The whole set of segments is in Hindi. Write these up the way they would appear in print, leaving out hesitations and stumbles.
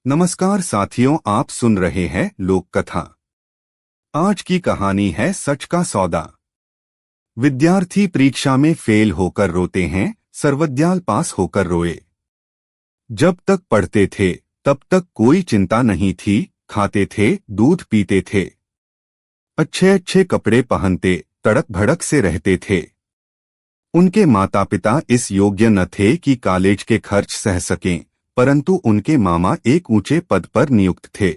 नमस्कार साथियों, आप सुन रहे हैं लोक कथा। आज की कहानी है सच का सौदा। विद्यार्थी परीक्षा में फेल होकर रोते हैं, सर्वज्ञाल पास होकर रोए। जब तक पढ़ते थे तब तक कोई चिंता नहीं थी, खाते थे, दूध पीते थे, अच्छे अच्छे कपड़े पहनते, तड़क भड़क से रहते थे। उनके माता पिता इस योग्य न थे कि कॉलेज के खर्च सह सकें, परंतु उनके मामा एक ऊंचे पद पर नियुक्त थे।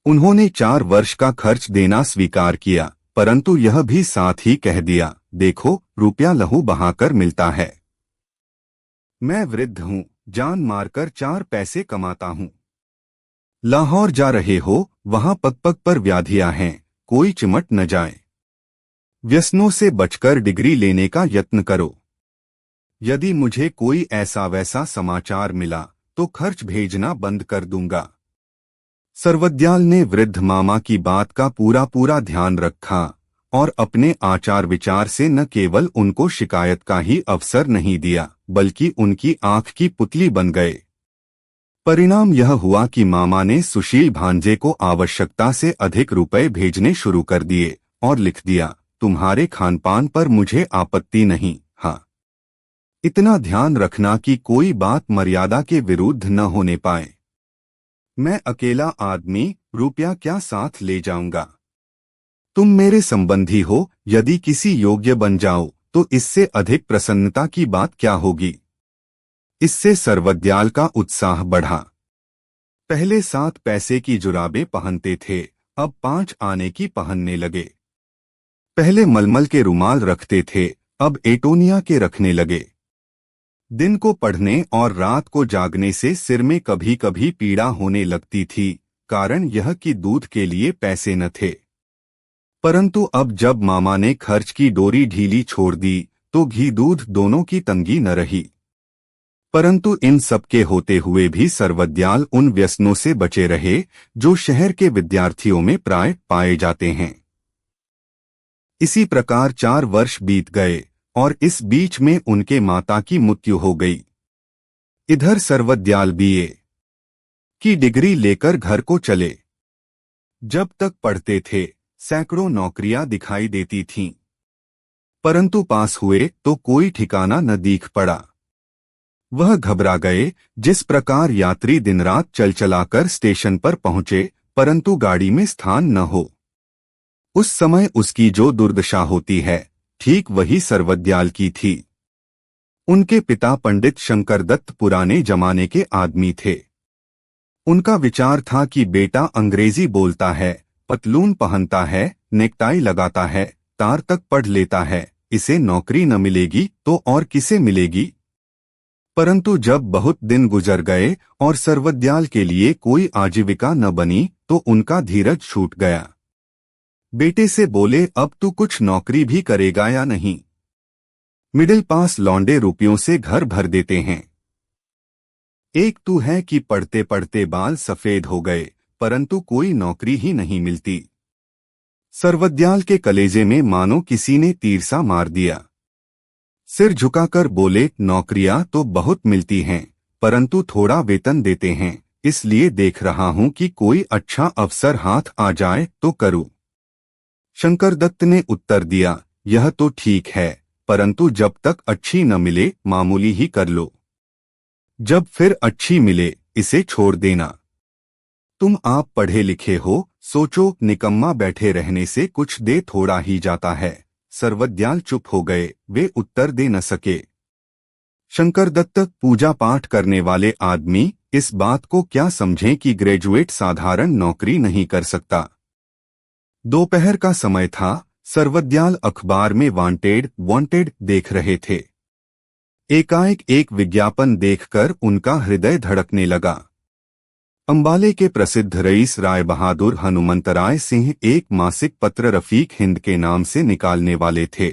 उन्होंने 4 वर्ष का खर्च देना स्वीकार किया, परंतु यह भी साथ ही कह दिया, देखो, रुपया लहू बहाकर मिलता है। मैं वृद्ध हूँ, जान मारकर 4 पैसे कमाता हूँ। लाहौर जा रहे हो, वहां पग पग पर व्याधियां हैं, कोई चिमट न जाए। व्यसनों से बचकर डिग्री लेने का यत्न करो। यदि मुझे कोई ऐसा वैसा समाचार मिला तो खर्च भेजना बंद कर दूंगा। सर्वज्ञाल ने वृद्ध मामा की बात का पूरा पूरा ध्यान रखा और अपने आचार विचार से न केवल उनको शिकायत का ही अवसर नहीं दिया, बल्कि उनकी आंख की पुतली बन गए। परिणाम यह हुआ कि मामा ने सुशील भांजे को आवश्यकता से अधिक रुपए भेजने शुरू कर दिए और लिख दिया, तुम्हारे खानपान पर मुझे आपत्ति नहीं, हाँ, इतना ध्यान रखना कि कोई बात मर्यादा के विरुद्ध न होने पाए। मैं अकेला आदमी, रुपया क्या साथ ले जाऊंगा। तुम मेरे संबंधी हो, यदि किसी योग्य बन जाओ तो इससे अधिक प्रसन्नता की बात क्या होगी। इससे सर्वज्ञाल का उत्साह बढ़ा। पहले 7 पैसे की जुराबें पहनते थे, अब 5 आने की पहनने लगे। पहले मलमल के रुमाल रखते थे, अब एटोनिया के रखने लगे। दिन को पढ़ने और रात को जागने से सिर में कभी कभी पीड़ा होने लगती थी, कारण यह कि दूध के लिए पैसे न थे। परंतु अब जब मामा ने खर्च की डोरी ढीली छोड़ दी तो घी दूध दोनों की तंगी न रही। परंतु इन सब के होते हुए भी सर्वज्ञाल उन व्यसनों से बचे रहे जो शहर के विद्यार्थियों में प्राय पाए जाते हैं। इसी प्रकार 4 वर्ष बीत गए और इस बीच में उनके माता की मृत्यु हो गई। इधर सर्वज्ञाल बीए की डिग्री लेकर घर को चले। जब तक पढ़ते थे सैकड़ों नौकरियां दिखाई देती थीं, परंतु पास हुए तो कोई ठिकाना न दिख पड़ा। वह घबरा गए, जिस प्रकार यात्री दिन रात चल चलाकर स्टेशन पर पहुंचे परंतु गाड़ी में स्थान न हो। उस समय उसकी जो दुर्दशा होती है, ठीक वही सर्वज्ञाल की थी। उनके पिता पंडित शंकरदत्त पुराने जमाने के आदमी थे। उनका विचार था कि बेटा अंग्रेजी बोलता है, पतलून पहनता है, नेकटाई लगाता है, तार तक पढ़ लेता है, इसे नौकरी न मिलेगी तो और किसे मिलेगी। परंतु जब बहुत दिन गुजर गए और सर्वज्ञाल के लिए कोई आजीविका न बनी तो उनका धीरज छूट गया। बेटे से बोले, अब तू कुछ नौकरी भी करेगा या नहीं। मिडिल पास लौंडे रुपयों से घर भर देते हैं। एक तू है कि पढ़ते पढ़ते बाल सफेद हो गए परंतु कोई नौकरी ही नहीं मिलती। सर्वज्ञाल के कलेजे में मानो किसी ने तीर सा मार दिया। सिर झुकाकर बोले, नौकरियां तो बहुत मिलती हैं, परंतु थोड़ा वेतन देते हैं, इसलिए देख रहा हूं कि कोई अच्छा अवसर हाथ आ जाए तो करूं। शंकरदत्त ने उत्तर दिया, यह तो ठीक है, परंतु जब तक अच्छी न मिले मामूली ही कर लो। जब फिर अच्छी मिले इसे छोड़ देना। तुम आप पढ़े लिखे हो, सोचो, निकम्मा बैठे रहने से कुछ दे थोड़ा ही जाता है। सर्वज्ञाल चुप हो गए, वे उत्तर दे न सके। शंकरदत्त पूजा पाठ करने वाले आदमी इस बात को क्या समझें कि ग्रेजुएट साधारण नौकरी नहीं कर सकता। दोपहर का समय था। सर्वज्ञाल अखबार में वांटेड देख रहे थे। एकाएक एक विज्ञापन देखकर उनका हृदय धड़कने लगा। अंबाले के प्रसिद्ध रईस राय बहादुर हनुमंतराय सिंह एक मासिक पत्र रफीक हिंद के नाम से निकालने वाले थे।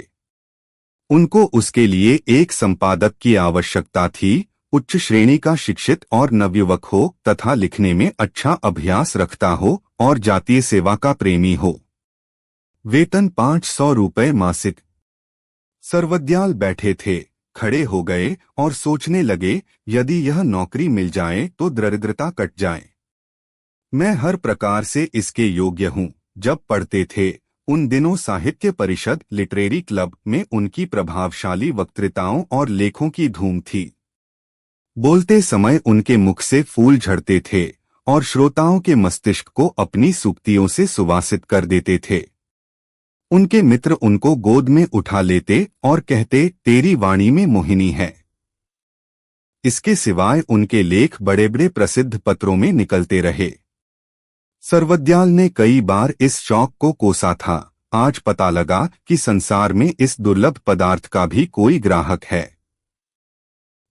उनको उसके लिए एक संपादक की आवश्यकता थी, उच्च श्रेणी का शिक्षित और नवयुवक हो तथा लिखने में अच्छा अभ्यास रखता हो और जातीय सेवा का प्रेमी हो। वेतन 500 रुपये मासिक। सर्वज्ञाल बैठे थे, खड़े हो गए और सोचने लगे, यदि यह नौकरी मिल जाए तो दरिद्रता कट जाए। मैं हर प्रकार से इसके योग्य हूँ। जब पढ़ते थे उन दिनों साहित्य परिषद लिटरेरी क्लब में उनकी प्रभावशाली वक्तृताओं और लेखों की धूम थी। बोलते समय उनके मुख से फूल झड़ते थे और श्रोताओं के मस्तिष्क को अपनी सूक्तियों से सुवासित कर देते थे। उनके मित्र उनको गोद में उठा लेते और कहते, तेरी वाणी में मोहिनी है। इसके सिवाय उनके लेख बड़े बड़े प्रसिद्ध पत्रों में निकलते रहे। सर्वदयाल ने कई बार इस शौक को कोसा था। आज पता लगा कि संसार में इस दुर्लभ पदार्थ का भी कोई ग्राहक है।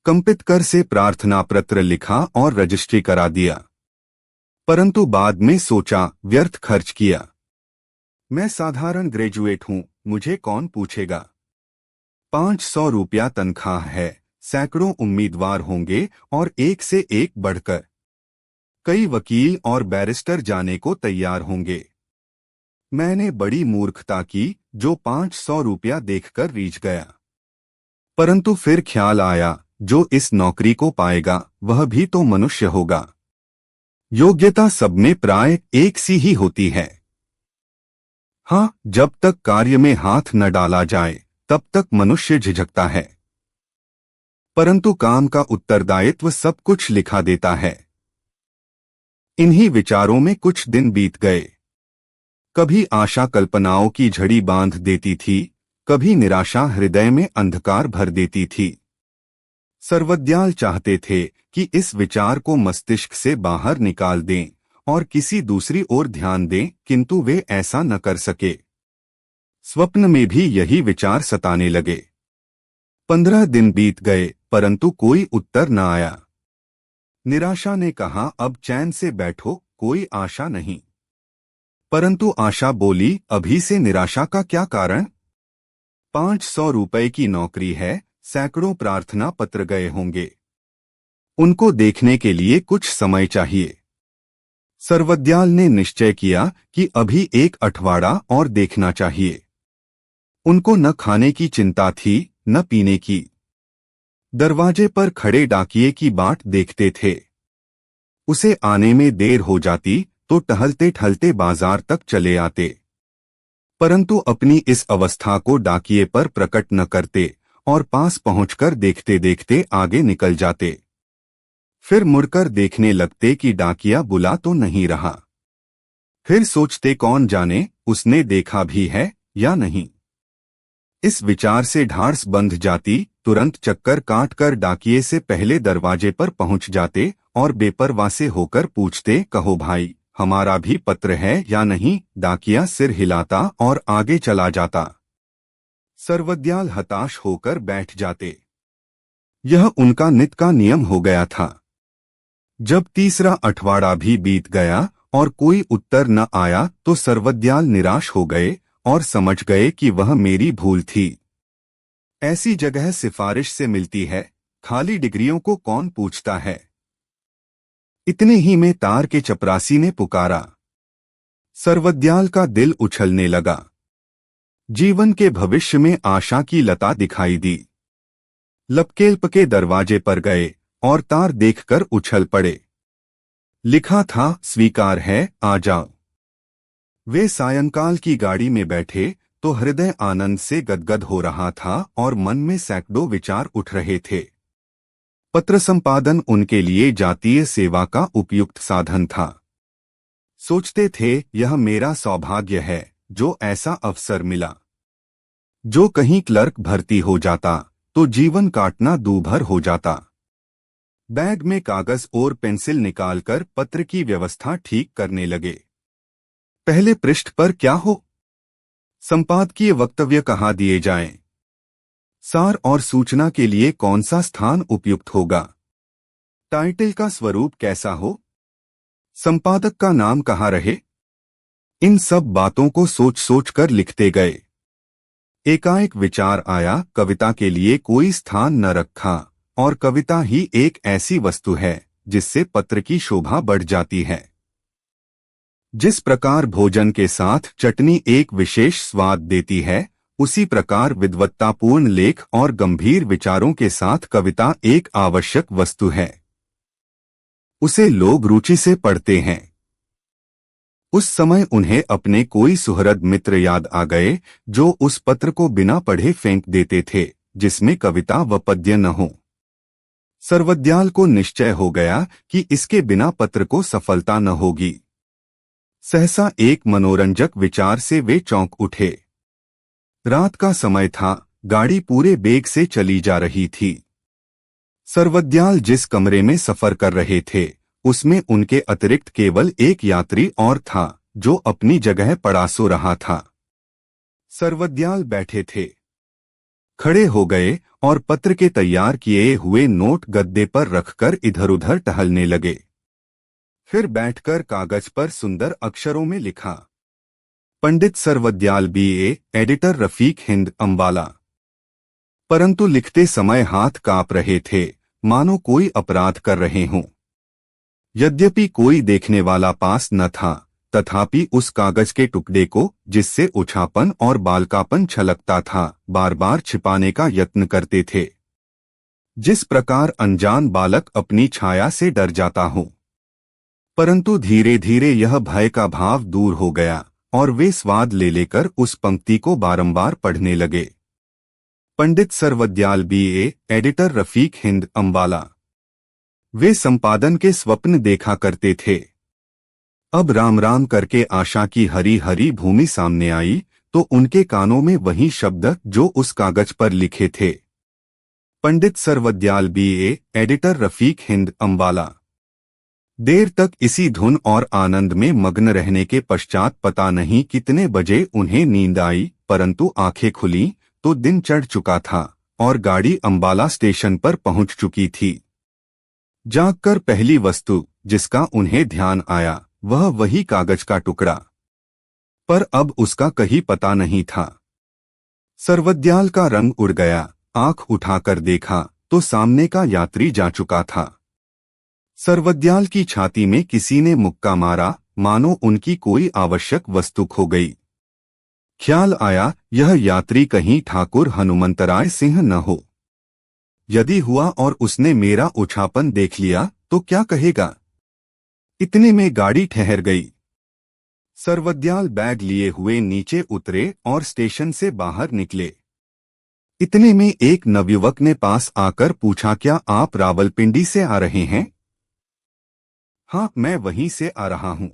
कंपित कर से प्रार्थना पत्र लिखा और रजिस्ट्री करा दिया, परंतु बाद में सोचा, व्यर्थ खर्च किया। मैं साधारण ग्रेजुएट हूँ, मुझे कौन पूछेगा। 500 रुपया तनख्वाह है, सैकड़ों उम्मीदवार होंगे और एक से एक बढ़कर कई वकील और बैरिस्टर जाने को तैयार होंगे। मैंने बड़ी मूर्खता की जो 500 रुपया देखकर रीझ गया। परंतु फिर ख्याल आया, जो इस नौकरी को पाएगा वह भी तो मनुष्य होगा। योग्यता सब में प्राय एक सी ही होती है। हाँ, जब तक कार्य में हाथ न डाला जाए तब तक मनुष्य झिझकता है, परंतु काम का उत्तरदायित्व सब कुछ लिखा देता है। इन्हीं विचारों में कुछ दिन बीत गए। कभी आशा कल्पनाओं की झड़ी बांध देती थी, कभी निराशा हृदय में अंधकार भर देती थी। सर्वदयाल चाहते थे कि इस विचार को मस्तिष्क से बाहर निकाल दें और किसी दूसरी ओर ध्यान दें, किंतु वे ऐसा न कर सके। स्वप्न में भी यही विचार सताने लगे। 15 दिन बीत गए, परंतु कोई उत्तर न आया। निराशा ने कहा, अब चैन से बैठो, कोई आशा नहीं। परंतु आशा बोली, अभी से निराशा का क्या कारण। 500 रुपए की नौकरी है, सैकड़ों प्रार्थना पत्र गए होंगे, उनको देखने के लिए कुछ समय चाहिए। सर्वदयाल ने निश्चय किया कि अभी एक अठवाड़ा और देखना चाहिए। उनको न खाने की चिंता थी न पीने की। दरवाजे पर खड़े डाकिये की बाट देखते थे। उसे आने में देर हो जाती तो टहलते टहलते बाजार तक चले आते, परंतु अपनी इस अवस्था को डाकिये पर प्रकट न करते और पास पहुंचकर देखते देखते आगे निकल जाते। फिर मुड़कर देखने लगते कि डाकिया बुला तो नहीं रहा। फिर सोचते, कौन जाने उसने देखा भी है या नहीं। इस विचार से ढाढ़स बंध जाती, तुरंत चक्कर काटकर डाकिये से पहले दरवाजे पर पहुंच जाते और बेपरवाह से होकर पूछते, कहो भाई, हमारा भी पत्र है या नहीं। डाकिया सिर हिलाता और आगे चला जाता। सर्वदयाल हताश होकर बैठ जाते। यह उनका नित्य का नियम हो गया था। जब तीसरा अठवाड़ा भी बीत गया और कोई उत्तर न आया तो सर्वदयाल निराश हो गए और समझ गए कि वह मेरी भूल थी। ऐसी जगह सिफारिश से मिलती है, खाली डिग्रियों को कौन पूछता है। इतने ही में तार के चपरासी ने पुकारा। सर्वदयाल का दिल उछलने लगा। जीवन के भविष्य में आशा की लता दिखाई दी। लपके दरवाजे पर गए और तार देखकर उछल पड़े। लिखा था, स्वीकार है, आ जाओ। वे सायंकाल की गाड़ी में बैठे तो हृदय आनंद से गदगद हो रहा था और मन में सैकड़ों विचार उठ रहे थे। पत्र संपादन उनके लिए जातीय सेवा का उपयुक्त साधन था। सोचते थे, यह मेरा सौभाग्य है जो ऐसा अवसर मिला। जो कहीं क्लर्क भर्ती हो जाता तो जीवन काटना दूभर हो जाता। बैग में कागज और पेंसिल निकालकर पत्र की व्यवस्था ठीक करने लगे। पहले पृष्ठ पर क्या हो, संपादकीय वक्तव्य कहाँ दिए जाएं, सार और सूचना के लिए कौन सा स्थान उपयुक्त होगा, टाइटल का स्वरूप कैसा हो, संपादक का नाम कहाँ रहे। इन सब बातों को सोच सोच कर लिखते गए। एकाएक विचार आया, कविता के लिए कोई स्थान न रखा और कविता ही एक ऐसी वस्तु है जिससे पत्र की शोभा बढ़ जाती है। जिस प्रकार भोजन के साथ चटनी एक विशेष स्वाद देती है, उसी प्रकार विद्वत्तापूर्ण लेख और गंभीर विचारों के साथ कविता एक आवश्यक वस्तु है। उसे लोग रुचि से पढ़ते हैं। उस समय उन्हें अपने कोई सुहृद मित्र याद आ गए जो उस पत्र को बिना पढ़े फेंक देते थे जिसमें कविता व पद्य न हो। सर्वदयाल को निश्चय हो गया कि इसके बिना पत्र को सफलता न होगी। सहसा एक मनोरंजक विचार से वे चौंक उठे। रात का समय था, गाड़ी पूरे बेग से चली जा रही थी। सर्वदयाल जिस कमरे में सफर कर रहे थे उसमें उनके अतिरिक्त केवल एक यात्री और था जो अपनी जगह पड़ा सो रहा था। सर्वदयाल बैठे थे, खड़े हो गए और पत्र के तैयार किए हुए नोट गद्दे पर रखकर इधर-उधर टहलने लगे। फिर बैठकर कागज पर सुंदर अक्षरों में लिखा, पंडित सर्वदयाल बीए, एडिटर रफीक हिंद अंबाला। परंतु लिखते समय हाथ कांप रहे थे, मानो कोई अपराध कर रहे हों। यद्यपि कोई देखने वाला पास न था, तथापि उस कागज के टुकड़े को, जिससे उछापन और बालकापन छलकता था, बार बार छिपाने का यत्न करते थे, जिस प्रकार अनजान बालक अपनी छाया से डर जाता हो। परंतु धीरे धीरे यह भय का भाव दूर हो गया और वे स्वाद ले लेकर उस पंक्ति को बारंबार पढ़ने लगे। पंडित सर्वदयाल बीए, एडिटर रफीक हिंद अंबाला। वे संपादन के स्वप्न देखा करते थे। अब राम राम करके आशा की हरी हरी भूमि सामने आई तो उनके कानों में वही शब्द जो उस कागज पर लिखे थे, पंडित सर्वदयाल बीए, एडिटर रफीक हिंद अंबाला। देर तक इसी धुन और आनंद में मग्न रहने के पश्चात पता नहीं कितने बजे उन्हें नींद आई, परंतु आंखें खुली तो दिन चढ़ चुका था और गाड़ी अंबाला स्टेशन पर पहुंच चुकी थी। जागकर पहली वस्तु जिसका उन्हें ध्यान आया वह वही कागज का टुकड़ा, पर अब उसका कहीं पता नहीं था। सर्वदयाल का रंग उड़ गया, आंख उठाकर देखा तो सामने का यात्री जा चुका था। सर्वदयाल की छाती में किसी ने मुक्का मारा, मानो उनकी कोई आवश्यक वस्तु खो गई। ख्याल आया यह यात्री कहीं ठाकुर हनुमंतराय सिंह न हो। यदि हुआ और उसने मेरा उछापन देख लिया तो क्या कहेगा। इतने में गाड़ी ठहर गई। सर्वदयाल बैग लिए हुए नीचे उतरे और स्टेशन से बाहर निकले। इतने में एक नवयुवक ने पास आकर पूछा, क्या आप रावलपिंडी से आ रहे हैं? हाँ, मैं वहीं से आ रहा हूं।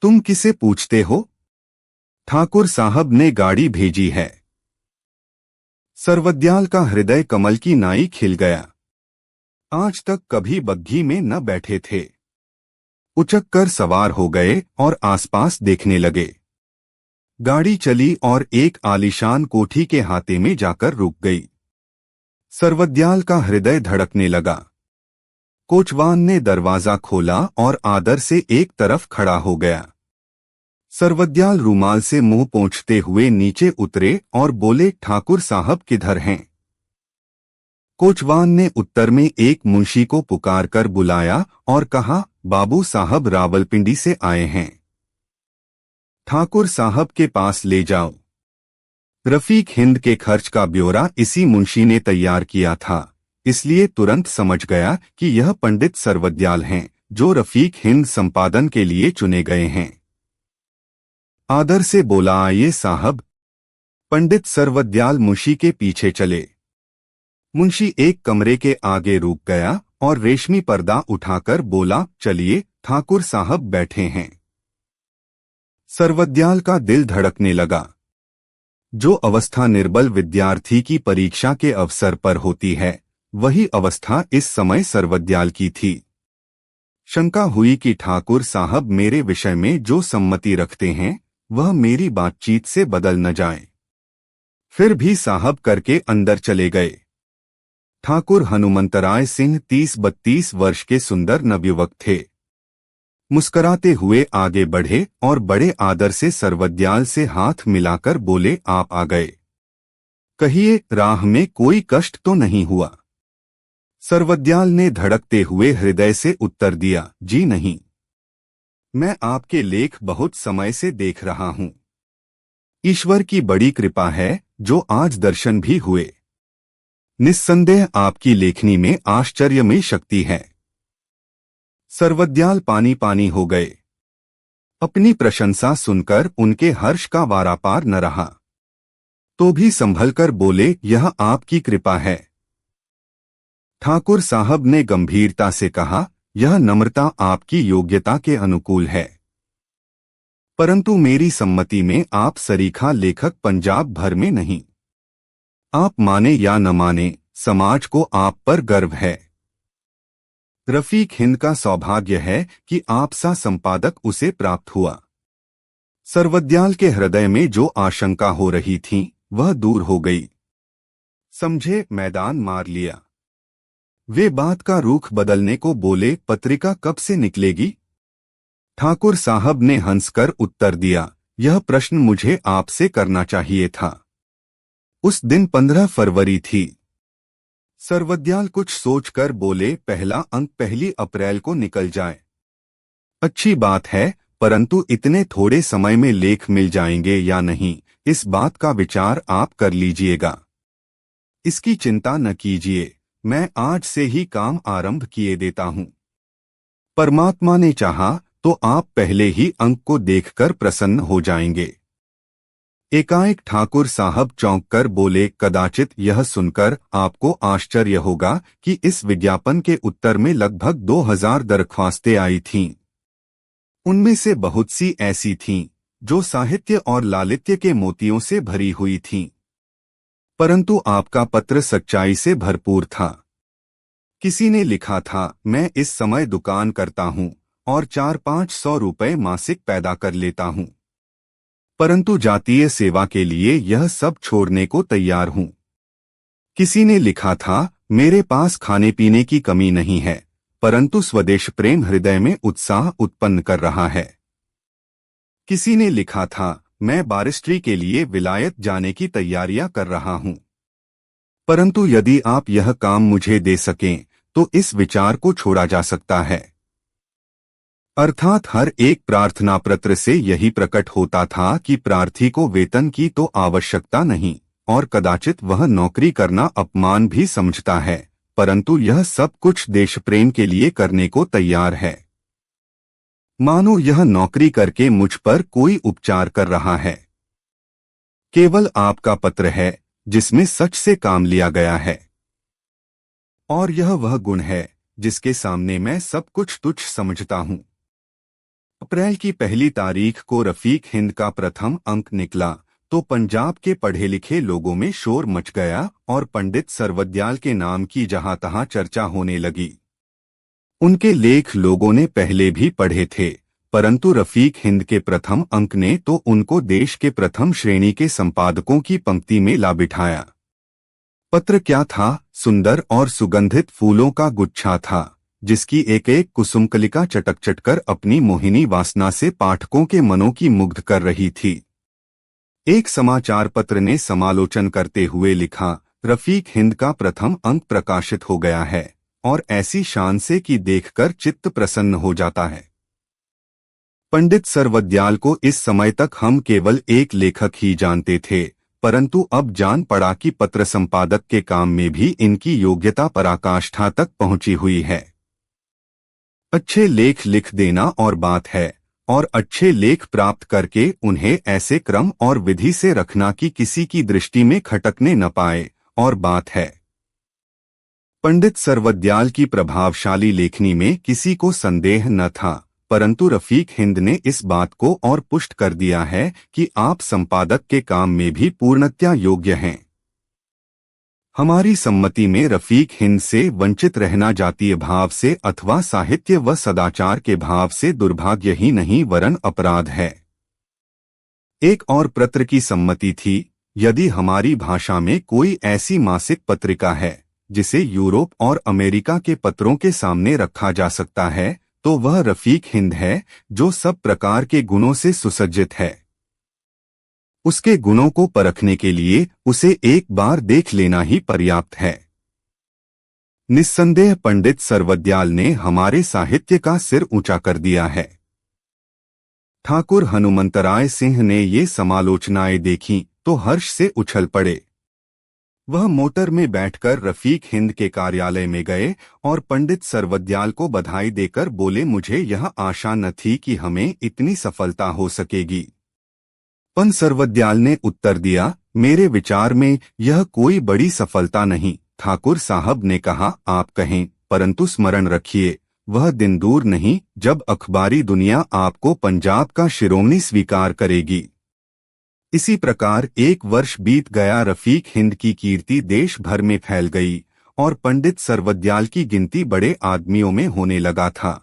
तुम किसे पूछते हो? ठाकुर साहब ने गाड़ी भेजी है। सर्वदयाल का हृदय कमल की नाई खिल गया। आज तक कभी बग्घी में न बैठे थे। उचक कर सवार हो गए और आसपास देखने लगे। गाड़ी चली और एक आलीशान कोठी के हाथे में जाकर रुक गई। सर्वदयाल का हृदय धड़कने लगा। कोचवान ने दरवाजा खोला और आदर से एक तरफ खड़ा हो गया। सर्वदयाल रूमाल से मुंह पोंछते हुए नीचे उतरे और बोले, ठाकुर साहब किधर हैं? कोचवान ने उत्तर में एक मुंशी को पुकारकर बुलाया और कहा, बाबू साहब रावलपिंडी से आए हैं, ठाकुर साहब के पास ले जाओ। रफीक हिंद के खर्च का ब्यौरा इसी मुंशी ने तैयार किया था, इसलिए तुरंत समझ गया कि यह पंडित सर्वदयाल हैं जो रफीक हिंद संपादन के लिए चुने गए हैं। आदर से बोला, आइए साहब। पंडित सर्वदयाल मुंशी के पीछे चले। मुंशी एक कमरे के आगे रुक गया और रेशमी पर्दा उठाकर बोला, चलिए, ठाकुर साहब बैठे हैं। सर्वदयाल का दिल धड़कने लगा। जो अवस्था निर्बल विद्यार्थी की परीक्षा के अवसर पर होती है, वही अवस्था इस समय सर्वदयाल की थी। शंका हुई कि ठाकुर साहब मेरे विषय में जो सम्मति रखते हैं वह मेरी बातचीत से बदल न जाए। फिर भी साहब करके अंदर चले गए। ठाकुर हनुमंतराय सिंह 30-32 वर्ष के सुंदर नवयुवक थे। मुस्कराते हुए आगे बढ़े और बड़े आदर से सर्वदयाल से हाथ मिलाकर बोले, आप आ गए। कहिए, राह में कोई कष्ट तो नहीं हुआ? सर्वदयाल ने धड़कते हुए हृदय से उत्तर दिया, जी नहीं। मैं आपके लेख बहुत समय से देख रहा हूं। ईश्वर की बड़ी कृपा है जो आज दर्शन भी हुए। निस्संदेह आपकी लेखनी में आश्चर्यमयी शक्ति है। सर्वद्याल पानी पानी हो गए। अपनी प्रशंसा सुनकर उनके हर्ष का वारापार न रहा, तो भी संभलकर बोले, यह आपकी कृपा है। ठाकुर साहब ने गंभीरता से कहा, यह नम्रता आपकी योग्यता के अनुकूल है, परंतु मेरी सम्मति में आप सरीखा लेखक पंजाब भर में नहीं। आप माने या न माने, समाज को आप पर गर्व है। रफीक हिंद का सौभाग्य है कि आप सा संपादक उसे प्राप्त हुआ। सर्वद्याल के हृदय में जो आशंका हो रही थी वह दूर हो गई। समझे, मैदान मार लिया। वे बात का रुख बदलने को बोले, पत्रिका कब से निकलेगी? ठाकुर साहब ने हंसकर उत्तर दिया, यह प्रश्न मुझे आपसे करना चाहिए था। उस दिन 15 फरवरी थी। सर्वद्याल कुछ सोचकर बोले, पहला अंक 1 अप्रैल को निकल जाए। अच्छी बात है, परंतु इतने थोड़े समय में लेख मिल जाएंगे या नहीं, इस बात का विचार आप कर लीजिएगा। इसकी चिंता न कीजिए, मैं आज से ही काम आरंभ किए देता हूं। परमात्मा ने चाहा तो आप पहले ही अंक को देखकर प्रसन्न हो जाएंगे। एकाएक ठाकुर साहब चौंक कर बोले, कदाचित यह सुनकर आपको आश्चर्य होगा कि इस विज्ञापन के उत्तर में लगभग 2000 दरख्वास्तें आई थीं। उनमें से बहुत सी ऐसी थीं जो साहित्य और लालित्य के मोतियों से भरी हुई थीं, परंतु आपका पत्र सच्चाई से भरपूर था। किसी ने लिखा था, मैं इस समय दुकान करता हूं और 400-500 रुपए मासिक पैदा कर लेता हूं, परंतु जातीय सेवा के लिए यह सब छोड़ने को तैयार हूं। किसी ने लिखा था, मेरे पास खाने पीने की कमी नहीं है, परंतु स्वदेश प्रेम हृदय में उत्साह उत्पन्न कर रहा है। किसी ने लिखा था, मैं बारिस्ट्री के लिए विलायत जाने की तैयारियां कर रहा हूं, परंतु यदि आप यह काम मुझे दे सकें तो इस विचार को छोड़ा जा सकता है। अर्थात हर एक प्रार्थना पत्र से यही प्रकट होता था कि प्रार्थी को वेतन की तो आवश्यकता नहीं और कदाचित वह नौकरी करना अपमान भी समझता है, परंतु यह सब कुछ देश प्रेम के लिए करने को तैयार है। मानो यह नौकरी करके मुझ पर कोई उपचार कर रहा है। केवल आपका पत्र है जिसमें सच से काम लिया गया है, और यह वह गुण है जिसके सामने मैं सब कुछ तुच्छ समझता हूं। अप्रैल की 1 तारीख को रफीक हिंद का प्रथम अंक निकला तो पंजाब के पढ़े लिखे लोगों में शोर मच गया और पंडित सर्वद्याल के नाम की जहां तहां चर्चा होने लगी। उनके लेख लोगों ने पहले भी पढ़े थे, परंतु रफीक हिंद के प्रथम अंक ने तो उनको देश के प्रथम श्रेणी के संपादकों की पंक्ति में ला बिठाया। पत्र क्या था? सुंदर और सुगंधित फूलों का गुच्छा था, जिसकी एक एक कुसुमकलिका चटक चटकर अपनी मोहिनी वासना से पाठकों के मनों की मुग्ध कर रही थी। एक समाचार पत्र ने समालोचन करते हुए लिखा, रफीक हिंद का प्रथम अंक प्रकाशित हो गया है, और ऐसी शान से कि देखकर चित्त प्रसन्न हो जाता है। पंडित सर्वद्याल को इस समय तक हम केवल एक लेखक ही जानते थे, परंतु अब जान पड़ा कि पत्र संपादक के काम में भी इनकी योग्यता पराकाष्ठा तक पहुंची हुई है। अच्छे लेख लिख देना और बात है, और अच्छे लेख प्राप्त करके उन्हें ऐसे क्रम और विधि से रखना कि किसी की दृष्टि में खटकने न पाए, और बात है। पंडित सर्वद्याल की प्रभावशाली लेखनी में किसी को संदेह न था, परंतु रफीक हिंद ने इस बात को और पुष्ट कर दिया है कि आप संपादक के काम में भी पूर्णतया योग्य हैं। हमारी सम्मति में रफीक हिंद से वंचित रहना जातीय भाव से अथवा साहित्य व सदाचार के भाव से दुर्भाग्य ही नहीं वरन अपराध है। एक और पत्र की सम्मति थी, यदि हमारी भाषा में कोई ऐसी मासिक पत्रिका है जिसे यूरोप और अमेरिका के पत्रों के सामने रखा जा सकता है, तो वह रफीक हिंद है, जो सब प्रकार के गुणों से सुसज्जित है। उसके गुणों को परखने के लिए उसे एक बार देख लेना ही पर्याप्त है। निस्संदेह पंडित सर्वद्याल ने हमारे साहित्य का सिर ऊंचा कर दिया है। ठाकुर हनुमंतराय सिंह ने ये समालोचनाएं देखीं तो हर्ष से उछल पड़े। वह मोटर में बैठकर रफीक हिंद के कार्यालय में गए और पंडित सर्वदयाल को बधाई देकर बोले, मुझे यह आशा न थी कि हमें इतनी सफलता हो सकेगी। पंडित सर्वदयाल ने उत्तर दिया, मेरे विचार में यह कोई बड़ी सफलता नहीं। ठाकुर साहब ने कहा, आप कहें, परंतु स्मरण रखिए, वह दिन दूर नहीं जब अखबारी दुनिया आपको पंजाब का शिरोमणि स्वीकार करेगी। इसी प्रकार 1 वर्ष बीत गया। रफीक हिंद की कीर्ति देश भर में फैल गई और पंडित सर्वदयाल की गिनती बड़े आदमियों में होने लगा था।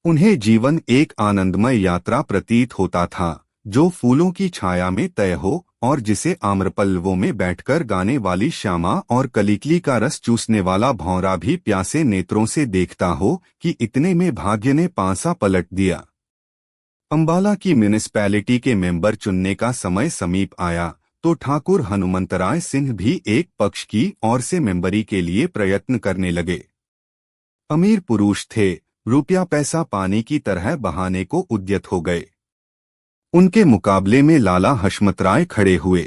उन्हें जीवन एक आनंदमय यात्रा प्रतीत होता था, जो फूलों की छाया में तय हो और जिसे आम्रपल्लवों में बैठकर गाने वाली श्यामा और कलिकली का रस चूसने वाला भौंरा भी प्यासे नेत्रों से देखता हो कि इतने में भाग्य ने पांसा पलट दिया। अंबाला की म्यूनिसिपैलिटी के मेंबर चुनने का समय समीप आया तो ठाकुर हनुमंतराय सिंह भी एक पक्ष की ओर से मेंबरी के लिए प्रयत्न करने लगे। अमीर पुरुष थे, रुपया पैसा पानी की तरह बहाने को उद्यत हो गए। उनके मुकाबले में लाला हशमतराय खड़े हुए।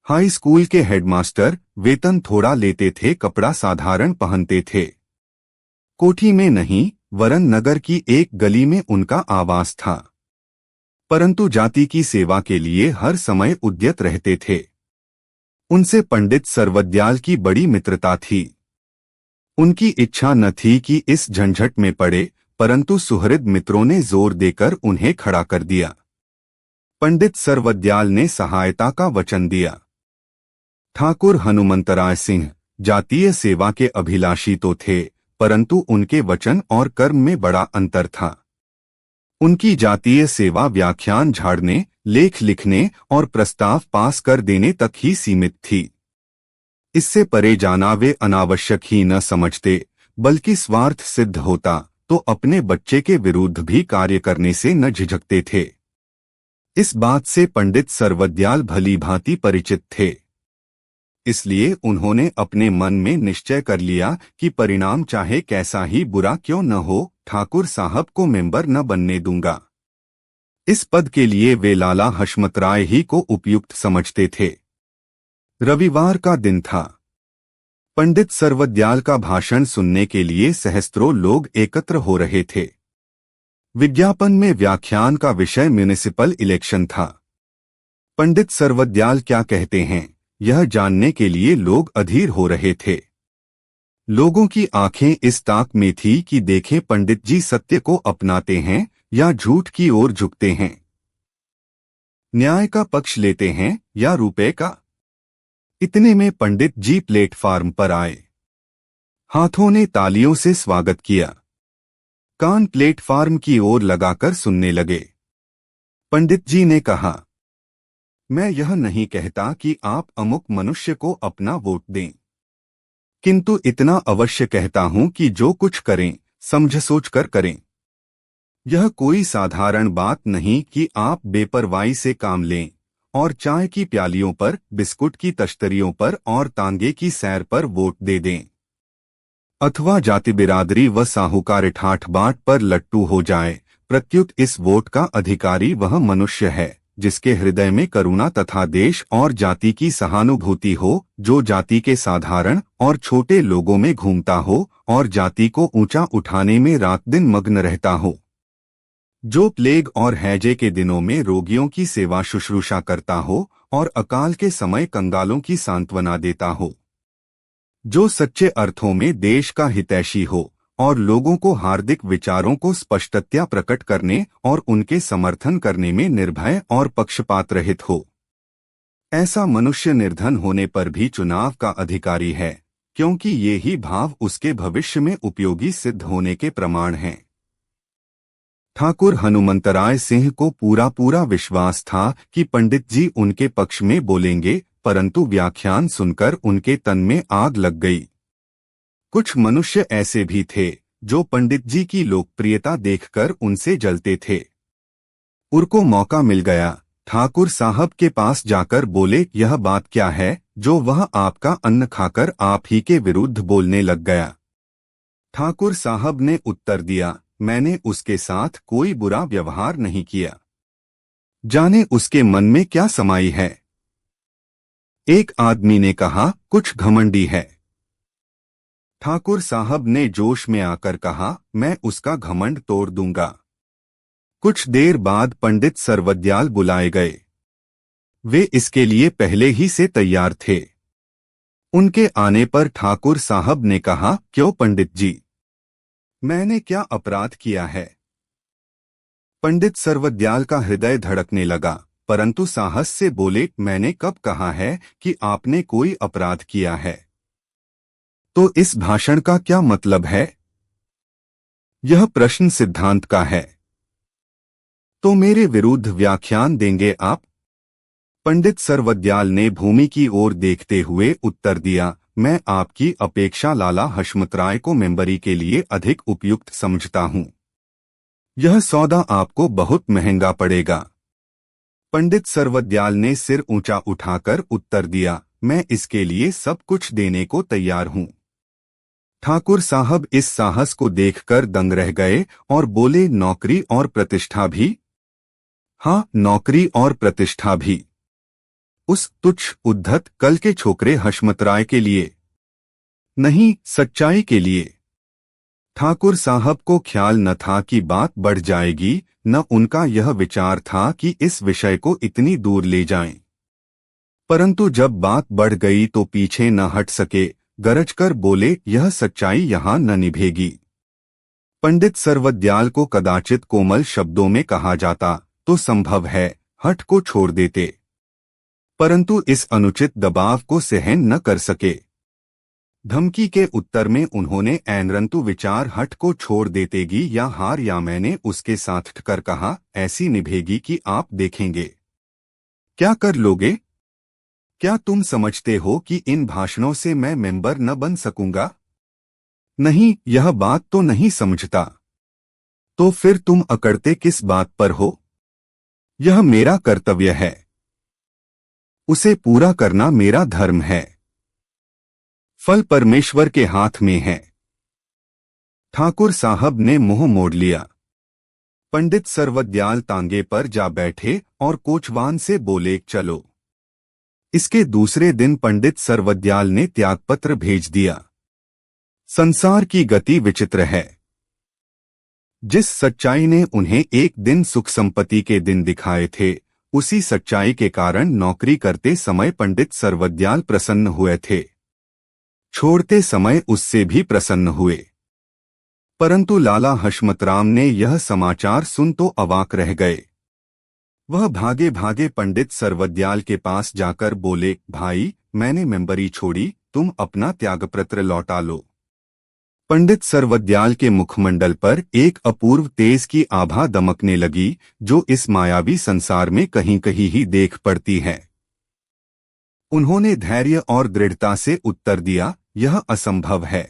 हाई स्कूल के हेडमास्टर, वेतन थोड़ा लेते थे, कपड़ा साधारण पहनते थे। कोठी में नहीं वरन नगर की एक गली में उनका आवास था, परंतु जाति की सेवा के लिए हर समय उद्यत रहते थे। उनसे पंडित सर्वदयाल की बड़ी मित्रता थी। उनकी इच्छा न थी कि इस झंझट में पड़े, परंतु सुहृद मित्रों ने जोर देकर उन्हें खड़ा कर दिया। पंडित सर्वदयाल ने सहायता का वचन दिया। ठाकुर हनुमंतराय सिंह जातीय सेवा के अभिलाषी तो थे, परंतु उनके वचन और कर्म में बड़ा अंतर था। उनकी जातीय सेवा व्याख्यान झाड़ने, लेख लिखने और प्रस्ताव पास कर देने तक ही सीमित थी। इससे परे जाना वे अनावश्यक ही न समझते, बल्कि स्वार्थ सिद्ध होता तो अपने बच्चे के विरुद्ध भी कार्य करने से न झिझकते थे। इस बात से पंडित सर्वदयाल भली भांति परिचित थे। इसलिए उन्होंने अपने मन में निश्चय कर लिया कि परिणाम चाहे कैसा ही बुरा क्यों न हो, ठाकुर साहब को मेंबर न बनने दूंगा। इस पद के लिए वे लाला हशमतराय ही को उपयुक्त समझते थे। रविवार का दिन था। पंडित सर्वदयाल का भाषण सुनने के लिए सहस्त्रों लोग एकत्र हो रहे थे। विज्ञापन में व्याख्यान का विषय म्युनिसिपल इलेक्शन था। पंडित सर्वदयाल क्या कहते हैं, यह जानने के लिए लोग अधीर हो रहे थे। लोगों की आंखें इस ताक में थी कि देखें पंडित जी सत्य को अपनाते हैं या झूठ की ओर झुकते हैं, न्याय का पक्ष लेते हैं या रुपए का। इतने में पंडित जी प्लेटफार्म पर आए। हाथों ने तालियों से स्वागत किया। कान प्लेटफार्म की ओर लगाकर सुनने लगे। पंडित जी ने कहा, मैं यह नहीं कहता कि आप अमुक मनुष्य को अपना वोट दें, किंतु इतना अवश्य कहता हूं कि जो कुछ करें समझ सोच कर करें। यह कोई साधारण बात नहीं कि आप बेपरवाही से काम लें और चाय की प्यालियों पर, बिस्कुट की तश्तरियों पर और तांगे की सैर पर वोट दे दें, अथवा जाति बिरादरी व साहूकार ठाठ बाट पर लट्टू हो जाए। प्रत्युत इस वोट का अधिकारी वह मनुष्य है जिसके हृदय में करुणा तथा देश और जाति की सहानुभूति हो, जो जाति के साधारण और छोटे लोगों में घूमता हो और जाति को ऊंचा उठाने में रात दिन मग्न रहता हो, जो प्लेग और हैजे के दिनों में रोगियों की सेवा शुश्रूषा करता हो और अकाल के समय कंगालों की सांत्वना देता हो, जो सच्चे अर्थों में देश का हितैषी हो और लोगों को हार्दिक विचारों को स्पष्टतया प्रकट करने और उनके समर्थन करने में निर्भय और पक्षपात रहित हो। ऐसा मनुष्य निर्धन होने पर भी चुनाव का अधिकारी है, क्योंकि ये ही भाव उसके भविष्य में उपयोगी सिद्ध होने के प्रमाण हैं। ठाकुर हनुमंतराय सिंह को पूरा विश्वास था कि पंडित जी उनके पक्ष में बोलेंगे, परंतु व्याख्यान सुनकर उनके तन में आग लग गई। कुछ मनुष्य ऐसे भी थे जो पंडित जी की लोकप्रियता देखकर उनसे जलते थे। उनको मौका मिल गया। ठाकुर साहब के पास जाकर बोले, यह बात क्या है जो वह आपका अन्न खाकर आप ही के विरुद्ध बोलने लग गया। ठाकुर साहब ने उत्तर दिया, मैंने उसके साथ कोई बुरा व्यवहार नहीं किया। जाने उसके मन में क्या समाई है। एक आदमी ने कहा, कुछ घमंडी है। ठाकुर साहब ने जोश में आकर कहा, मैं उसका घमंड तोड़ दूंगा। कुछ देर बाद पंडित सर्वदयाल बुलाए गए। वे इसके लिए पहले ही से तैयार थे। उनके आने पर ठाकुर साहब ने कहा, क्यों पंडित जी, मैंने क्या अपराध किया है? पंडित सर्वदयाल का हृदय धड़कने लगा, परंतु साहस से बोले, मैंने कब कहा है कि आपने कोई अपराध किया है? तो इस भाषण का क्या मतलब है? यह प्रश्न सिद्धांत का है। तो मेरे विरुद्ध व्याख्यान देंगे आप? पंडित सर्वदयाल ने भूमि की ओर देखते हुए उत्तर दिया, मैं आपकी अपेक्षा लाला हशमतराय को मेंबरी के लिए अधिक उपयुक्त समझता हूं। यह सौदा आपको बहुत महंगा पड़ेगा। पंडित सर्वदयाल ने सिर ऊंचा उठाकर उत्तर दिया, मैं इसके लिए सब कुछ देने को तैयार हूं। ठाकुर साहब इस साहस को देखकर दंग रह गए और बोले, नौकरी और प्रतिष्ठा भी? हाँ, नौकरी और प्रतिष्ठा भी। उस तुच्छ उद्धत कल के छोकरे हशमतराय के लिए नहीं, सच्चाई के लिए। ठाकुर साहब को ख्याल न था कि बात बढ़ जाएगी, न उनका यह विचार था कि इस विषय को इतनी दूर ले जाएं। परंतु जब बात बढ़ गई तो पीछे न हट सके, गरजकर बोले, यह सच्चाई यहां न निभेगी। पंडित सर्वदयाल को कदाचित कोमल शब्दों में कहा जाता तो संभव है हठ को छोड़ देते, परंतु इस अनुचित दबाव को सहन न कर सके। धमकी के उत्तर में उन्होंने ऐनरंतु विचार हठ को छोड़ देतेगी या हार या मैंने उसके साथ ठकर कहा, ऐसी निभेगी कि आप देखेंगे। क्या कर लोगे? क्या तुम समझते हो कि इन भाषणों से मैं मेंबर न बन सकूंगा? नहीं, यह बात तो नहीं समझता। तो फिर तुम अकड़ते किस बात पर हो? यह मेरा कर्तव्य है, उसे पूरा करना मेरा धर्म है। फल परमेश्वर के हाथ में है। ठाकुर साहब ने मुंह मोड़ लिया। पंडित सर्वदयाल तांगे पर जा बैठे और कोचवान से बोले, चलो। इसके दूसरे दिन पंडित सर्वदयाल ने त्यागपत्र भेज दिया। संसार की गति विचित्र है। जिस सच्चाई ने उन्हें एक दिन सुख संपत्ति के दिन दिखाए थे, उसी सच्चाई के कारण नौकरी करते समय पंडित सर्वदयाल प्रसन्न हुए थे, छोड़ते समय उससे भी प्रसन्न हुए। परंतु लाला हशमतराम ने यह समाचार सुन तो अवाक रह गए। वह भागे भागे पंडित सर्वदयाल के पास जाकर बोले, भाई, मैंने मेंबरी छोड़ी, तुम अपना त्यागपत्र लौटा लो। पंडित सर्वदयाल के मुखमंडल पर एक अपूर्व तेज की आभा दमकने लगी, जो इस मायावी संसार में कहीं कहीं ही देख पड़ती है। उन्होंने धैर्य और दृढ़ता से उत्तर दिया, यह असंभव है।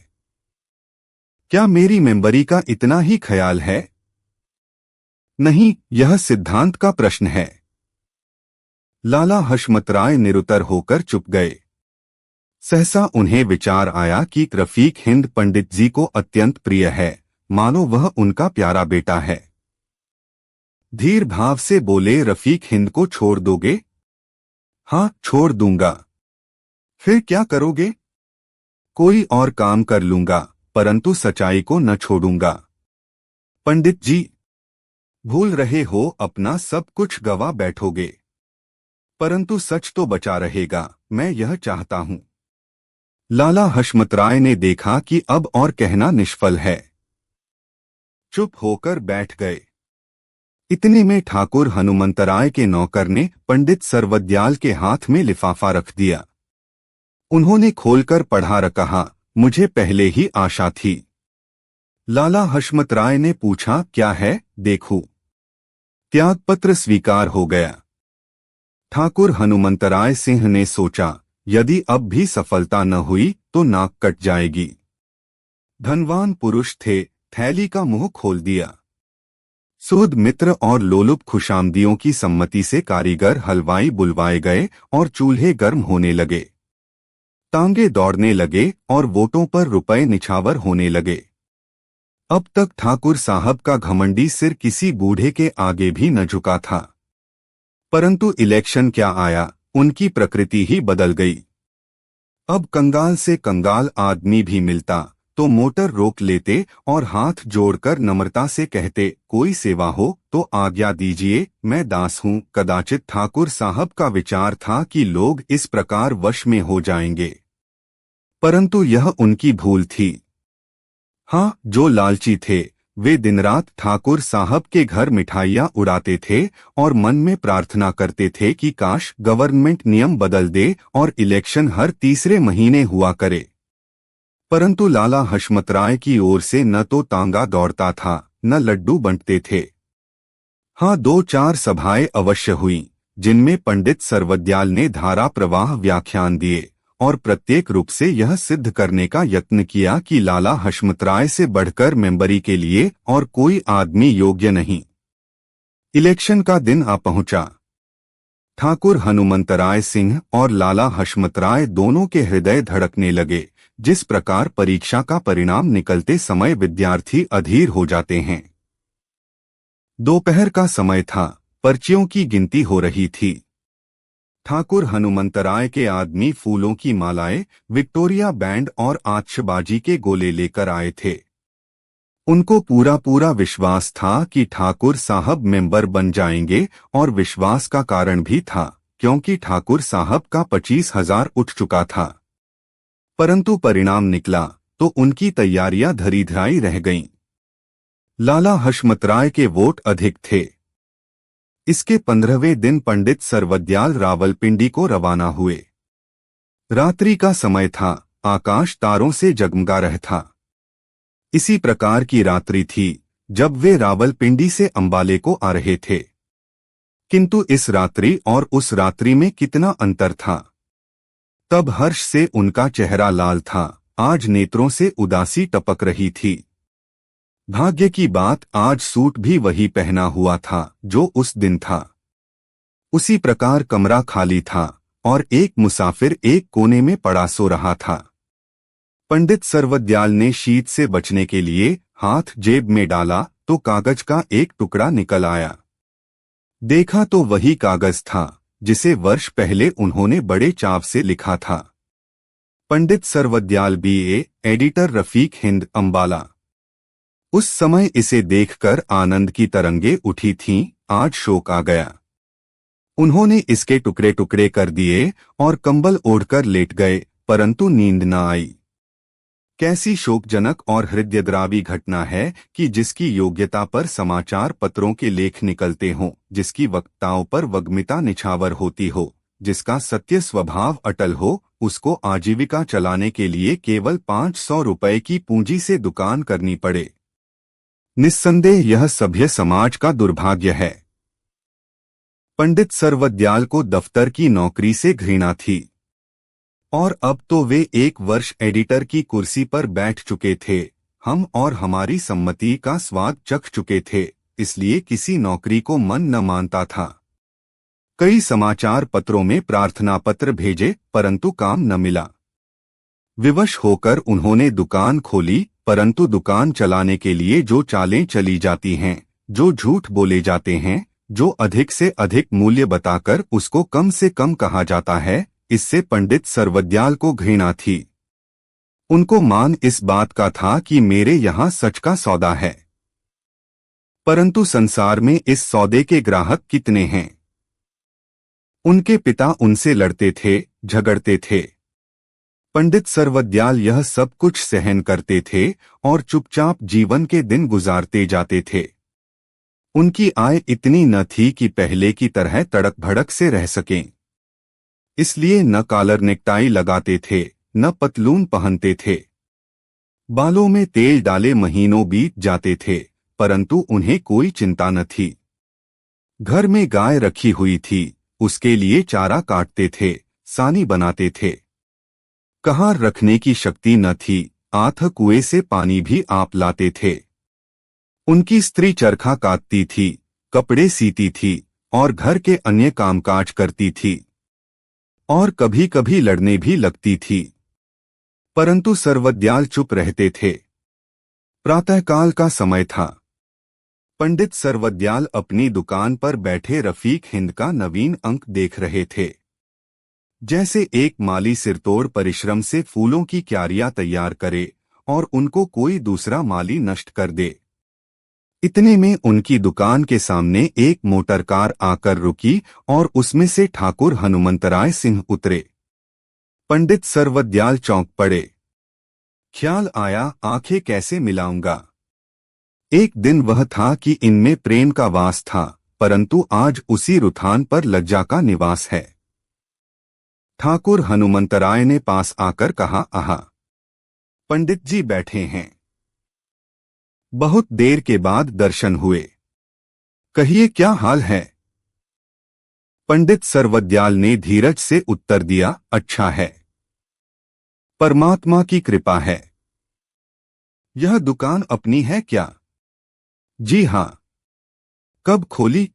क्या मेरी मेंबरी का इतना ही ख्याल है? नहीं, यह सिद्धांत का प्रश्न है। लाला हशमतराय निरुत्तर होकर चुप गए। सहसा उन्हें विचार आया कि रफीक हिंद पंडित जी को अत्यंत प्रिय है, मानो वह उनका प्यारा बेटा है। धीर भाव से बोले, रफीक हिंद को छोड़ दोगे? हाँ, छोड़ दूंगा। फिर क्या करोगे? कोई और काम कर लूंगा, परंतु सच्चाई को न छोड़ूंगा। पंडित जी, भूल रहे हो, अपना सब कुछ गवा बैठोगे, परंतु सच तो बचा रहेगा, मैं यह चाहता हूं। लाला हशमतराय ने देखा कि अब और कहना निष्फल है, चुप होकर बैठ गए। इतने में ठाकुर हनुमंतराय के नौकर ने पंडित सर्वदयाल के हाथ में लिफाफा रख दिया। उन्होंने खोलकर पढ़ा और कहा, मुझे पहले ही आशा थी। लाला हशमतराय ने पूछा, क्या है? देखूं। त्यागपत्र स्वीकार हो गया। ठाकुर हनुमंतराय सिंह ने सोचा, यदि अब भी सफलता न हुई तो नाक कट जाएगी। धनवान पुरुष थे, थैली का मुंह खोल दिया। सुहृद मित्र और लोलुप खुशामदियों की सम्मति से कारीगर हलवाई बुलवाए गए और चूल्हे गर्म होने लगे। तांगे दौड़ने लगे और वोटों पर रुपए निछावर होने लगे। अब तक ठाकुर साहब का घमंडी सिर किसी बूढ़े के आगे भी न झुका था, परंतु इलेक्शन क्या आया, उनकी प्रकृति ही बदल गई। अब कंगाल से कंगाल आदमी भी मिलता तो मोटर रोक लेते और हाथ जोड़कर नम्रता से कहते, कोई सेवा हो तो आज्ञा दीजिए, मैं दास हूँ। कदाचित ठाकुर साहब का विचार था कि लोग इस प्रकार वश में हो जाएंगे, परंतु यह उनकी भूल थी। हाँ, जो लालची थे वे दिनरात ठाकुर साहब के घर मिठाइयाँ उड़ाते थे और मन में प्रार्थना करते थे कि काश गवर्नमेंट नियम बदल दे और इलेक्शन हर तीसरे महीने हुआ करे। परंतु लाला हशमतराय की ओर से न तो तांगा दौड़ता था न लड्डू बंटते थे। हाँ, 2-4 सभाएं अवश्य हुई जिनमें पंडित सर्वदयाल ने धारा प्रवाह व्याख्यान दिए और प्रत्येक रूप से यह सिद्ध करने का यत्न किया कि लाला हशमतराय से बढ़कर मेंबरी के लिए और कोई आदमी योग्य नहीं। इलेक्शन का दिन आ पहुंचा। ठाकुर हनुमंतराय सिंह और लाला हशमतराय दोनों के हृदय धड़कने लगे, जिस प्रकार परीक्षा का परिणाम निकलते समय विद्यार्थी अधीर हो जाते हैं। दोपहर का समय था, पर्चियों की गिनती हो रही थी। ठाकुर हनुमंतराय के आदमी फूलों की मालाएं, विक्टोरिया बैंड और आतिशबाजी के गोले लेकर आए थे। उनको पूरा पूरा विश्वास था कि ठाकुर साहब मेंबर बन जाएंगे और विश्वास का कारण भी था क्योंकि ठाकुर साहब का 25,000 उठ चुका था। परंतु परिणाम निकला तो उनकी तैयारियां धरी-धराई रह गईं। लाला हशमतराय के वोट अधिक थे। इसके 15वें दिन पंडित सर्वदयाल रावलपिंडी को रवाना हुए। रात्रि का समय था, आकाश तारों से जगमगा रहा था। इसी प्रकार की रात्रि थी जब वे रावलपिंडी से अंबाले को आ रहे थे। किंतु इस रात्रि और उस रात्रि में कितना अंतर था। तब हर्ष से उनका चेहरा लाल था, आज नेत्रों से उदासी टपक रही थी। भाग्य की बात, आज सूट भी वही पहना हुआ था जो उस दिन था। उसी प्रकार कमरा खाली था और एक मुसाफिर एक कोने में पड़ा सो रहा था। पंडित सर्वदयाल ने शीत से बचने के लिए हाथ जेब में डाला तो कागज का एक टुकड़ा निकल आया। देखा तो वही कागज था जिसे वर्ष पहले उन्होंने बड़े चाव से लिखा था। पंडित सर्वदयाल बीए, एडिटर रफीक हिंद, अंबाला। उस समय इसे देखकर आनंद की तरंगे उठी थीं, आज शोक आ गया। उन्होंने इसके टुकड़े टुकड़े कर दिए और कंबल ओढ़कर लेट गए, परंतु नींद न आई। कैसी शोकजनक और हृदयद्रावी घटना है कि जिसकी योग्यता पर समाचार पत्रों के लेख निकलते हों, जिसकी वक्ताओं पर वग्मिता निछावर होती हो, जिसका सत्य स्वभाव अटल हो, उसको आजीविका चलाने के लिए केवल 500 रुपए की पूंजी से दुकान करनी पड़े। निस्संदेह यह सभ्य समाज का दुर्भाग्य है। पंडित सर्वदयाल को दफ्तर की नौकरी से घृणा थी और अब तो वे 1 वर्ष एडिटर की कुर्सी पर बैठ चुके थे। हम और हमारी सम्मति का स्वाद चख चुके थे, इसलिए किसी नौकरी को मन न मानता था। कई समाचार पत्रों में प्रार्थना पत्र भेजे, परंतु काम न मिला। विवश होकर उन्होंने दुकान खोली, परंतु दुकान चलाने के लिए जो चालें चली जाती हैं, जो झूठ बोले जाते हैं, जो अधिक से अधिक मूल्य बताकर उसको कम से कम कहा जाता है, इससे पंडित सर्वदयाल को घृणा थी। उनको मान इस बात का था कि मेरे यहाँ सच का सौदा है, परंतु संसार में इस सौदे के ग्राहक कितने हैं। उनके पिता उनसे लड़ते थे, झगड़ते थे। पंडित सर्वदयाल यह सब कुछ सहन करते थे और चुपचाप जीवन के दिन गुजारते जाते थे। उनकी आय इतनी न थी कि पहले की तरह तड़क भड़क से रह सकें। इसलिए न कॉलर नेकटाई लगाते थे, न पतलून पहनते थे। बालों में तेल डाले महीनों बीत जाते थे, परंतु उन्हें कोई चिंता न थी। घर में गाय रखी हुई थी, उसके लिए चारा काटते थे, सानी बनाते थे। कहार रखने की शक्ति न थी, आठ कुएं से पानी भी आप लाते थे। उनकी स्त्री चरखा काटती थी, कपड़े सीती थी और घर के अन्य कामकाज करती थी और कभी कभी लड़ने भी लगती थी, परंतु सर्वदयाल चुप रहते थे। प्रातःकाल का समय था। पंडित सर्वदयाल अपनी दुकान पर बैठे रफीक हिंद का नवीन अंक देख रहे थे। जैसे एक माली सिरतोड़ परिश्रम से फूलों की क्यारियां तैयार करे और उनको कोई दूसरा माली नष्ट कर दे। इतने में उनकी दुकान के सामने एक मोटर कार आकर रुकी और उसमें से ठाकुर हनुमंतराय सिंह उतरे। पंडित सर्वदयाल चौंक पड़े। ख्याल आया, आंखें कैसे मिलाऊंगा। एक दिन वह था कि इनमें प्रेम का वास था, परंतु आज उसी रुथान पर लज्जा का निवास है। ठाकुर हनुमंतराय ने पास आकर कहा, आहा, पंडित जी बैठे हैं। बहुत देर के बाद दर्शन हुए। कहिए क्या हाल है। पंडित सर्वदयाल ने धीरज से उत्तर दिया, अच्छा है, परमात्मा की कृपा है। यह दुकान अपनी है क्या? जी हाँ। कब खोली?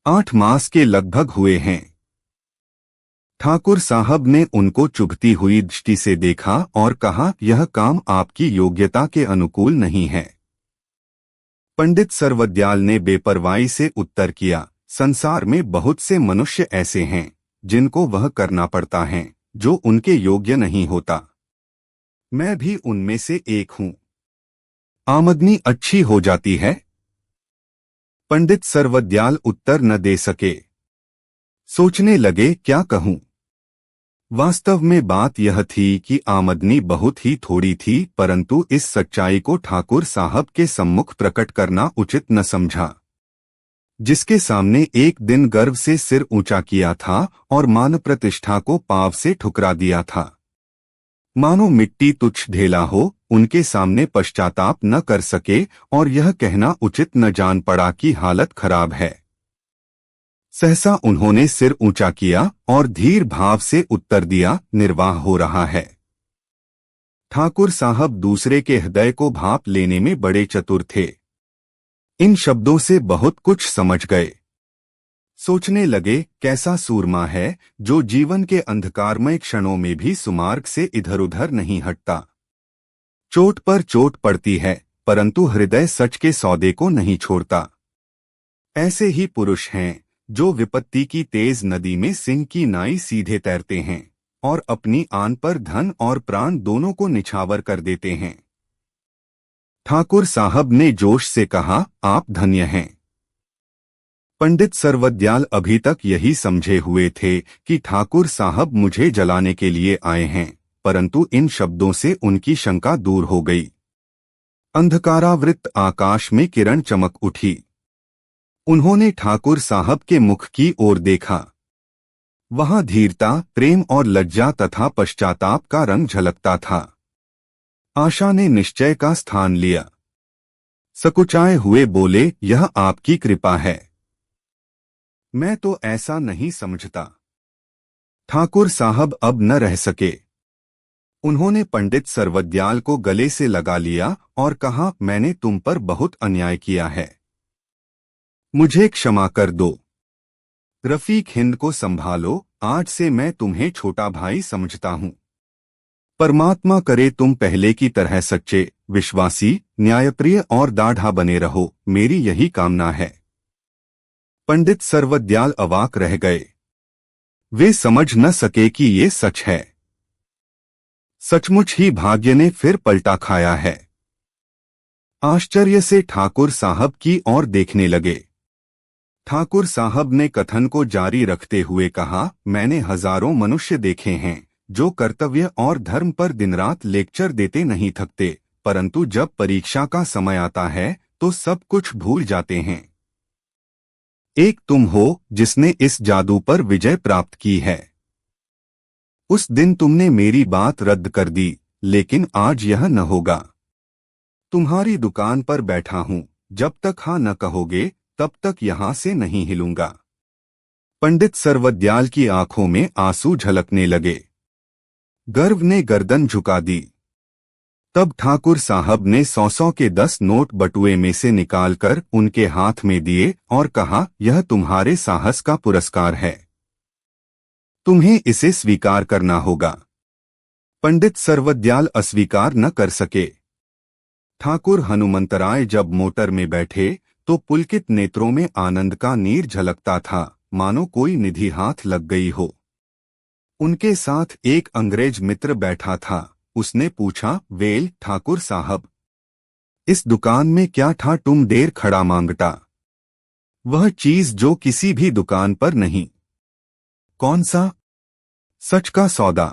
8 मास के लगभग हुए हैं। ठाकुर साहब ने उनको चुभती हुई दृष्टि से देखा और कहा, यह काम आपकी योग्यता के अनुकूल नहीं है। पंडित सर्वदयाल ने बेपरवाही से उत्तर किया, संसार में बहुत से मनुष्य ऐसे हैं जिनको वह करना पड़ता है जो उनके योग्य नहीं होता। मैं भी उनमें से एक हूं। आमदनी अच्छी हो जाती है? पंडित सर्वदयाल उत्तर न दे सके। सोचने लगे, क्या कहूं। वास्तव में बात यह थी कि आमदनी बहुत ही थोड़ी थी, परंतु इस सच्चाई को ठाकुर साहब के सम्मुख प्रकट करना उचित न समझा। जिसके सामने एक दिन गर्व से सिर ऊंचा किया था और मान प्रतिष्ठा को पांव से ठुकरा दिया था। मानो मिट्टी तुच्छ ढेला हो, उनके सामने पश्चाताप न कर सके और यह कहना उचित न जान पड़ा कि हालत खराब है। सहसा उन्होंने सिर ऊंचा किया और धीर भाव से उत्तर दिया, निर्वाह हो रहा है। ठाकुर साहब दूसरे के हृदय को भाप लेने में बड़े चतुर थे। इन शब्दों से बहुत कुछ समझ गए। सोचने लगे, कैसा सूरमा है जो जीवन के अंधकारमय क्षणों में भी सुमार्ग से इधर उधर नहीं हटता। चोट पर चोट पड़ती है, परंतु हृदय सच के सौदे को नहीं छोड़ता। ऐसे ही पुरुष हैं जो विपत्ति की तेज नदी में सिंह की नाई सीधे तैरते हैं और अपनी आन पर धन और प्राण दोनों को निछावर कर देते हैं। ठाकुर साहब ने जोश से कहा, आप धन्य हैं। पंडित सर्वदयाल अभी तक यही समझे हुए थे कि ठाकुर साहब मुझे जलाने के लिए आए हैं, परंतु इन शब्दों से उनकी शंका दूर हो गई। अंधकारावृत आकाश में किरण चमक उठी। उन्होंने ठाकुर साहब के मुख की ओर देखा। वहां धीरता, प्रेम और लज्जा तथा पश्चाताप का रंग झलकता था। आशा ने निश्चय का स्थान लिया। सकुचाए हुए बोले, यह आपकी कृपा है। मैं तो ऐसा नहीं समझता। ठाकुर साहब अब न रह सके। उन्होंने पंडित सर्वदयाल को गले से लगा लिया और कहा, मैंने तुम पर बहुत अन्याय किया है, मुझे क्षमा कर दो। रफीक हिंद को संभालो, आज से मैं तुम्हें छोटा भाई समझता हूं। परमात्मा करे तुम पहले की तरह सच्चे, विश्वासी, न्यायप्रिय और दाढ़ा बने रहो, मेरी यही कामना है। पंडित सर्वदयाल अवाक रह गए। वे समझ न सके कि ये सच है। सचमुच ही भाग्य ने फिर पलटा खाया है। आश्चर्य से ठाकुर साहब की ओर देखने लगे। ठाकुर साहब ने कथन को जारी रखते हुए कहा, मैंने हजारों मनुष्य देखे हैं जो कर्तव्य और धर्म पर दिनरात लेक्चर देते नहीं थकते, परंतु जब परीक्षा का समय आता है तो सब कुछ भूल जाते हैं। एक तुम हो जिसने इस जादू पर विजय प्राप्त की है। उस दिन तुमने मेरी बात रद्द कर दी, लेकिन आज यह न होगा। तुम्हारी दुकान पर बैठा हूं, जब तक हाँ न कहोगे तब तक यहां से नहीं हिलूंगा। पंडित सर्वदयाल की आंखों में आंसू झलकने लगे। गर्व ने गर्दन झुका दी। तब ठाकुर साहब ने 100 के 10 नोट बटुए में से निकालकर उनके हाथ में दिए और कहा, यह तुम्हारे साहस का पुरस्कार है, तुम्हें इसे स्वीकार करना होगा। पंडित सर्वदयाल अस्वीकार न कर सके। ठाकुर हनुमंतराय जब मोटर में बैठे तो पुलकित नेत्रों में आनंद का नीर झलकता था, मानो कोई निधि हाथ लग गई हो। उनके साथ एक अंग्रेज मित्र बैठा था। उसने पूछा, वेल ठाकुर साहब, इस दुकान में क्या था तुम देर खड़ा मांगता? वह चीज जो किसी भी दुकान पर नहीं। कौन सा? सच का सौदा।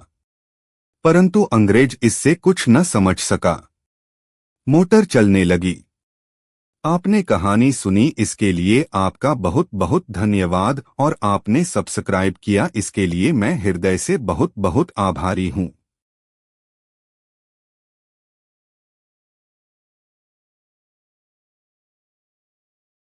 परंतु अंग्रेज इससे कुछ न समझ सका। मोटर चलने लगी। आपने कहानी सुनी, इसके लिए आपका बहुत बहुत धन्यवाद, और आपने सब्सक्राइब किया, इसके लिए मैं हृदय से बहुत बहुत आभारी हूँ।